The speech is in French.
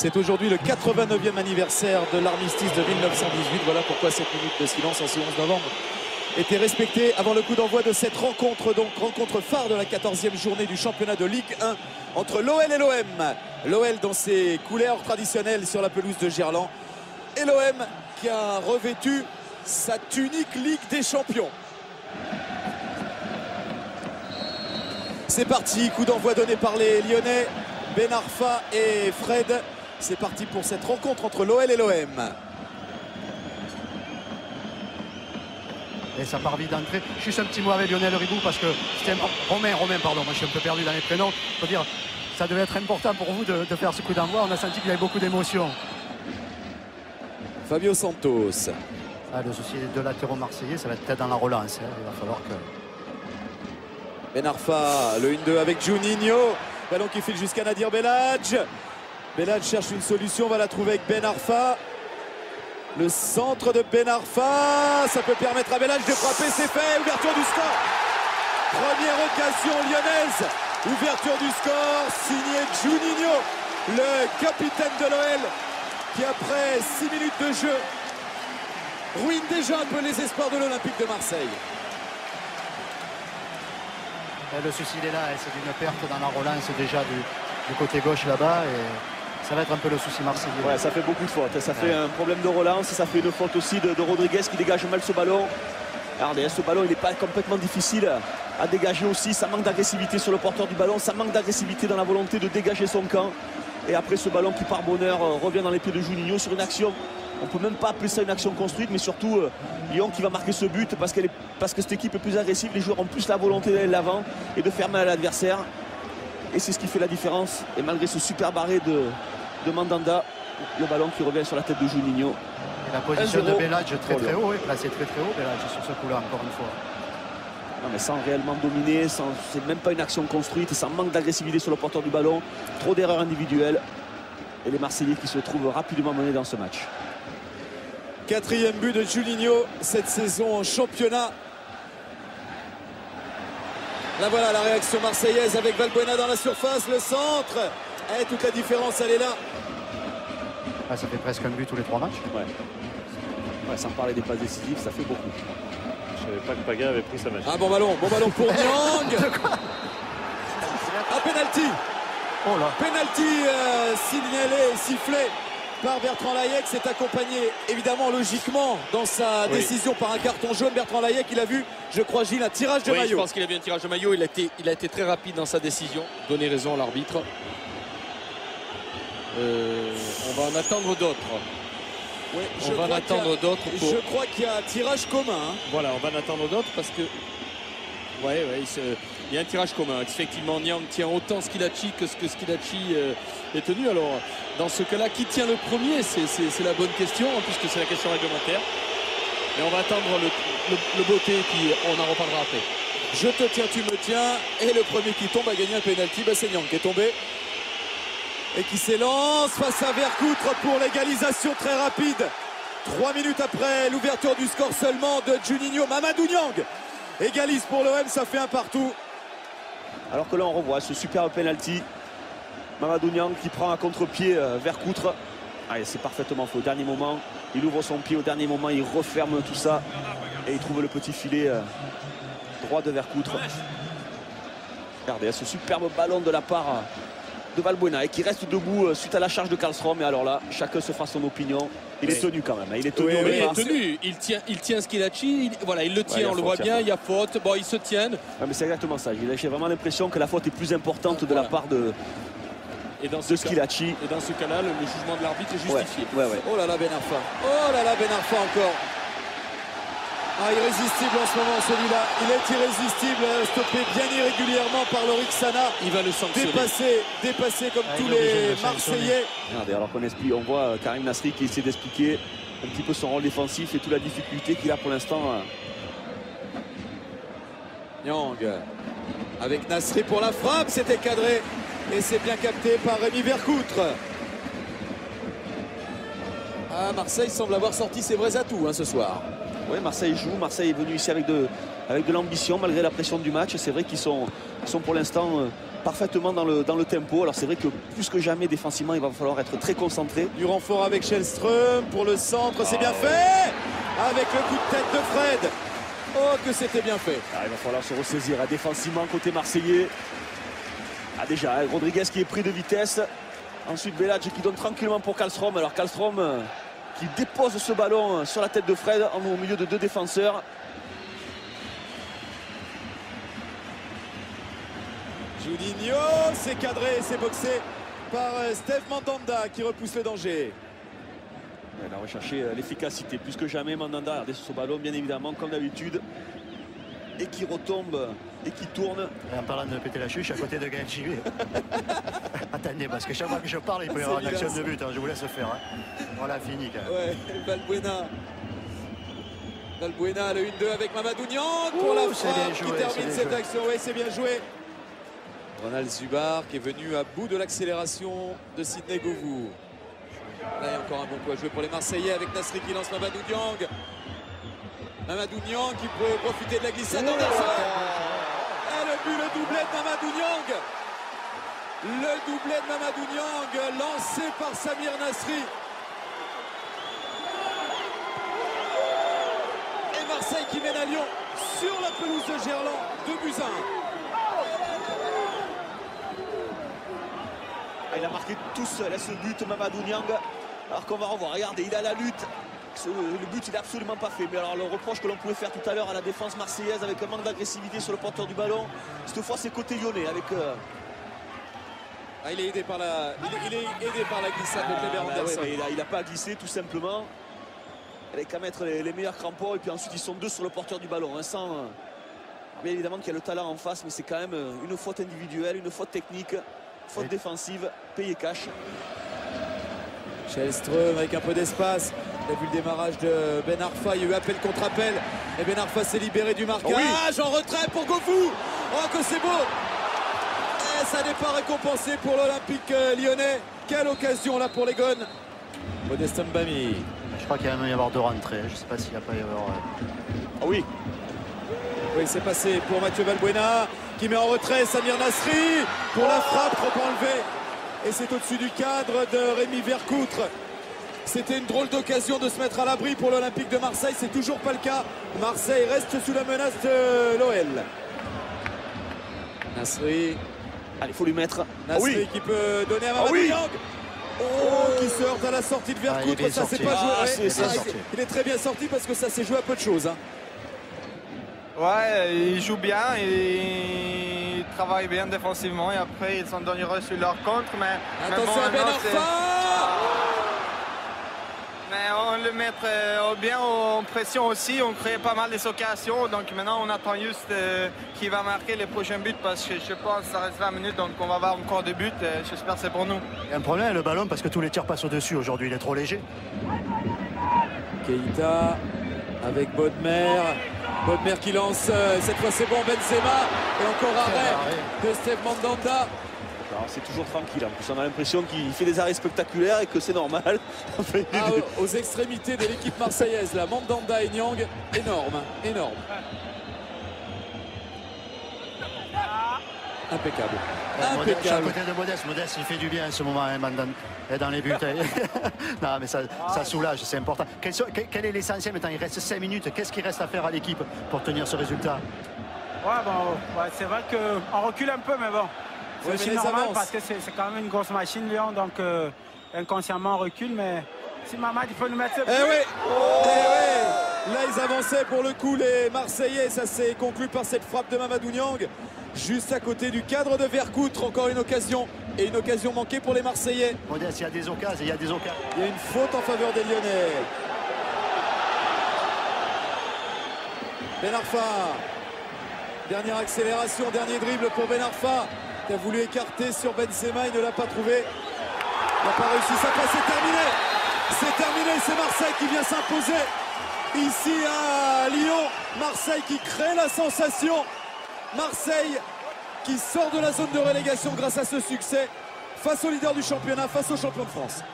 C'est aujourd'hui le 89e anniversaire de l'armistice de 1918. Voilà pourquoi cette minute de silence en ce 11 novembre était respectée avant le coup d'envoi de cette rencontre, donc rencontre phare de la 14e journée du championnat de Ligue 1 entre l'OL et l'OM. L'OL dans ses couleurs traditionnelles sur la pelouse de Gerland et l'OM qui a revêtu sa tunique Ligue des Champions. C'est parti, coup d'envoi donné par les Lyonnais, Ben Arfa et Fred. C'est parti pour cette rencontre entre l'OL et l'OM. Et ça part vite d'entrée. Juste un petit mot avec Lionel Ribou parce que c'était Romain, pardon, moi je suis un peu perdu dans les prénoms. Je veux dire, ça devait être important pour vous de faire ce coup d'envoi. On a senti qu'il y avait beaucoup d'émotions. Fabio Santos. Ah, le souci de latéraux marseillais, ça va être peut-être dans la relance. Hein. Il va falloir que... Ben Arfa, le 1-2 avec Juninho. Ballon qui file jusqu'à Nadir Belhadj. Belhadj cherche une solution, va la trouver avec Ben Arfa. Le centre de Ben Arfa, ça peut permettre à Belhadj de frapper, c'est fait, ouverture du score. Première occasion lyonnaise, ouverture du score, signé Juninho, le capitaine de l'OL, qui après 6 minutes de jeu, ruine déjà un peu les espoirs de l'Olympique de Marseille. Le souci il est là, c'est d'une perte dans la relance déjà du côté gauche là-bas. Et ça va être un peu le souci marseillais. Ouais, ça fait beaucoup de fautes. Ça fait un problème de relance. Ça fait une faute aussi de Rodriguez qui dégage mal ce ballon. Regardez, ce ballon il n'est pas complètement difficile à dégager aussi. Ça manque d'agressivité sur le porteur du ballon. Ça manque d'agressivité dans la volonté de dégager son camp. Et après ce ballon qui par bonheur revient dans les pieds de Juninho sur une action. On ne peut même pas appeler ça une action construite, mais surtout Lyon qui va marquer ce but parce que cette équipe est plus agressive. Les joueurs ont plus la volonté d'aller de l'avant et de faire mal à l'adversaire. Et c'est ce qui fait la différence. Et malgré ce super barré de Mandanda, le ballon qui revient sur la tête de Juninho. Et la position de Belhadj très haut, placé très haut Belhadj sur ce coup-là encore une fois. Non mais sans réellement dominer, c'est même pas une action construite, sans manque d'agressivité sur le porteur du ballon, trop d'erreurs individuelles. Et les Marseillais qui se trouvent rapidement menés dans ce match. 4e but de Juninho cette saison en championnat. Là voilà la réaction marseillaise avec Valbuena dans la surface, le centre. Et toute la différence elle est là. Ah, ça fait presque un but tous les 3 matchs. Ouais, sans parler des passes décisives, ça fait beaucoup. Je savais pas que Paga avait pris sa machine. Ah bon ballon pour Niang. Ah penalty. Oh là. Penalty signalé, sifflé par Bertrand Layek. C'est accompagné évidemment logiquement dans sa décision par un carton jaune. Bertrand Layek, il a vu, je crois Gilles, un tirage de maillot. Je pense qu'il a vu un tirage de maillot. Il a été très rapide dans sa décision. Donner raison à l'arbitre. On va en attendre d'autres. Oui, on va en attendre d'autres. Je crois qu'il y a un tirage commun. Hein. Voilà, on va en attendre d'autres parce que il y a un tirage commun. Effectivement, Niang tient autant Schillaci que ce que Schillaci est tenu. Alors, dans ce cas-là, qui tient le premier? C'est la bonne question, puisque c'est la question réglementaire. Mais on va attendre le beauté et puis on en reparlera après. Je te tiens, tu me tiens. Et le premier qui tombe a gagné un pénalty. C'est Niang qui est tombé. Et qui s'élance face à Vercoutre pour l'égalisation très rapide. 3 minutes après l'ouverture du score seulement de Juninho. Mamadou Niang égalise pour l'OM, ça fait un partout. Alors que là on revoit ce superbe penalty. Mamadou Niang qui prend à contre-pied Vercoutre. Allez, c'est parfaitement fait au dernier moment. Il ouvre son pied au dernier moment, il referme tout ça. Et il trouve le petit filet droit de Vercoutre. Regardez ce superbe ballon de la part de Valbuena et qui reste debout suite à la charge de Karlsson. Mais alors là, chacun se fera son opinion. Il est tenu quand même. Il est tenu. Il est tenu. Il tient Schillaci. Voilà, il le tient. On le voit bien. Il y a faute. Bon, ils se tiennent. Ouais, mais c'est exactement ça. J'ai vraiment l'impression que la faute est plus importante de la part de Schillaci. Et dans ce cas-là, le jugement de l'arbitre est justifié. Oh là là, Ben Arfa. Oh là là, Ben Arfa encore. Ah, irrésistible en ce moment celui-là. Il est irrésistible, stoppé bien irrégulièrement par Lorik Sana. Il va le sanctionner. Dépassé comme tous les Marseillais. Regardez, alors qu'on explique, on voit Karim Nasri qui essaie d'expliquer un petit peu son rôle défensif et toute la difficulté qu'il a pour l'instant. Niang avec Nasri pour la frappe, c'était cadré et c'est bien capté par Rémi Vercoutre. Ah, Marseille semble avoir sorti ses vrais atouts ce soir. Oui, Marseille joue. Marseille est venu ici avec de l'ambition malgré la pression du match. C'est vrai qu'ils sont pour l'instant parfaitement dans le tempo. Alors c'est vrai que plus que jamais défensivement, il va falloir être très concentré. Du renfort avec Källström pour le centre, c'est bien fait avec le coup de tête de Fred. Oh, que c'était bien fait. Il va falloir se ressaisir défensivement côté marseillais. Déjà, Rodriguez qui est pris de vitesse. Ensuite, Belac qui donne tranquillement pour Källström. Alors Källström qui dépose ce ballon sur la tête de Fred au milieu de deux défenseurs. Juninho, c'est cadré, c'est boxé par Steve Mandanda qui repousse le danger. Là, on va chercher l'efficacité plus que jamais. Mandanda, regardez sur ce ballon, bien évidemment, comme d'habitude. Et qui retombe et qui tourne. Et en parlant de péter la chuche, à côté de Gaël Chivé. Attendez, parce que chaque fois que je parle, il peut y avoir une action de but. Hein, je vous laisse faire. Hein. Voilà, fini quand même. Ouais, Valbuena. Valbuena, le 1-2 avec Mamadou Niang pour la frappe qui termine cette action. Oui, c'est bien joué. Ronald Zubar qui est venu à bout de l'accélération de Sidney Govou. Là, il y a encore un bon coup à jouer pour les Marseillais avec Nasri qui lance Mamadou Niang. Mamadou Niang qui peut profiter de la glissade d'Anderson. Et le but, le doublé de Mamadou Niang. Le doublé de Mamadou Niang lancé par Samir Nasri. Et Marseille qui mène à Lyon sur la pelouse de Gerland, 2-1. Il a marqué tout seul ce but, Mamadou Niang. Alors qu'on va revoir, regardez, il a la lutte. Le but, il n'est absolument pas fait. Mais alors, le reproche que l'on pouvait faire tout à l'heure à la défense marseillaise avec un manque d'agressivité sur le porteur du ballon, cette fois, c'est côté lyonnais. Avec, il est aidé par la glissade de Kleber Anderson. Ouais, il n'a pas glissé, tout simplement. Il n'avait qu'à mettre les meilleurs crampons. Et puis ensuite, ils sont deux sur le porteur du ballon. Hein, sans, bien évidemment qu'il y a le talent en face, mais c'est quand même une faute individuelle, une faute technique, faute défensive, payé cash. Källström avec un peu d'espace. Il a vu le démarrage de Ben Arfa. Il y a eu appel contre appel. Et Ben Arfa s'est libéré du marquage. En retrait pour Govou. Oh, que c'est beau. Et ça n'est pas récompensé pour l'Olympique lyonnais. Quelle occasion là pour les Gones. Modeste Mbami. Je crois qu'il va même y avoir deux rentrées. Je ne sais pas s'il n'y a pas y avoir. Ah oui. Oui, c'est passé pour Mathieu Valbuena qui met en retrait Samir Nasri pour la frappe trop enlevée. Et c'est au-dessus du cadre de Rémi Vercoutre. C'était une drôle d'occasion de se mettre à l'abri pour l'Olympique de Marseille. C'est toujours pas le cas. Marseille reste sous la menace de l'OL. Nasri. Allez, il faut lui mettre. Nasri qui peut donner à Mamadou Niang. Qui se heurte à la sortie de Vercoutre. Ça c'est pas joué. Il est très bien sorti parce que ça s'est joué à peu de choses. Hein. Ouais, ils jouent bien, ils travaillent bien défensivement et après ils sont dangereux sur leur contre. Mais attention à Ben Arfa. Mais on le met bien en pression aussi, on crée pas mal d'occasions. Donc maintenant on attend juste qui va marquer les prochains buts parce que je pense que ça reste 20 minutes donc on va avoir encore des buts. J'espère que c'est pour nous. Il y a un problème avec le ballon parce que tous les tirs passent au-dessus aujourd'hui, il est trop léger. Keita avec Bodmer. Bodmer qui lance, cette fois c'est bon, Benzema. Et encore arrêt de Steve Mandanda. C'est toujours tranquille. En plus, on a l'impression qu'il fait des arrêts spectaculaires et que c'est normal. Aux extrémités de l'équipe marseillaise, là, Mandanda et Niang, énorme, énorme. Impeccable. Je suis à côté de Modeste. Modeste, il fait du bien en ce moment, hein, Mandanda. Et dans les buts. Non, mais ça soulage, c'est important. Quel est l'essentiel maintenant? Il reste 5 minutes. Qu'est-ce qu'il reste à faire à l'équipe pour tenir ce résultat? C'est vrai qu'on recule un peu, mais bon. C'est aussi normal parce que c'est quand même une grosse machine, Lyon. Donc, inconsciemment, on recule. Mais si Mamad, il faut nous mettre... Là, ils avançaient pour le coup, les Marseillais. Ça s'est conclu par cette frappe de Mamadou Niang. Juste à côté du cadre de Vercoutre. Encore une occasion. Et une occasion manquée pour les Marseillais. Modeste, il y a des occasions, il y a des occasions. Il y a une faute en faveur des Lyonnais. Ben Arfa. Dernière accélération, dernier dribble pour Ben Arfa. Qui a voulu écarter sur Benzema, il ne l'a pas trouvé. Il n'a pas réussi, ça passe, c'est terminé. C'est terminé, c'est Marseille qui vient s'imposer. Ici à Lyon, Marseille qui crée la sensation. Marseille qui sort de la zone de relégation grâce à ce succès face au leader du championnat, face au champion de France.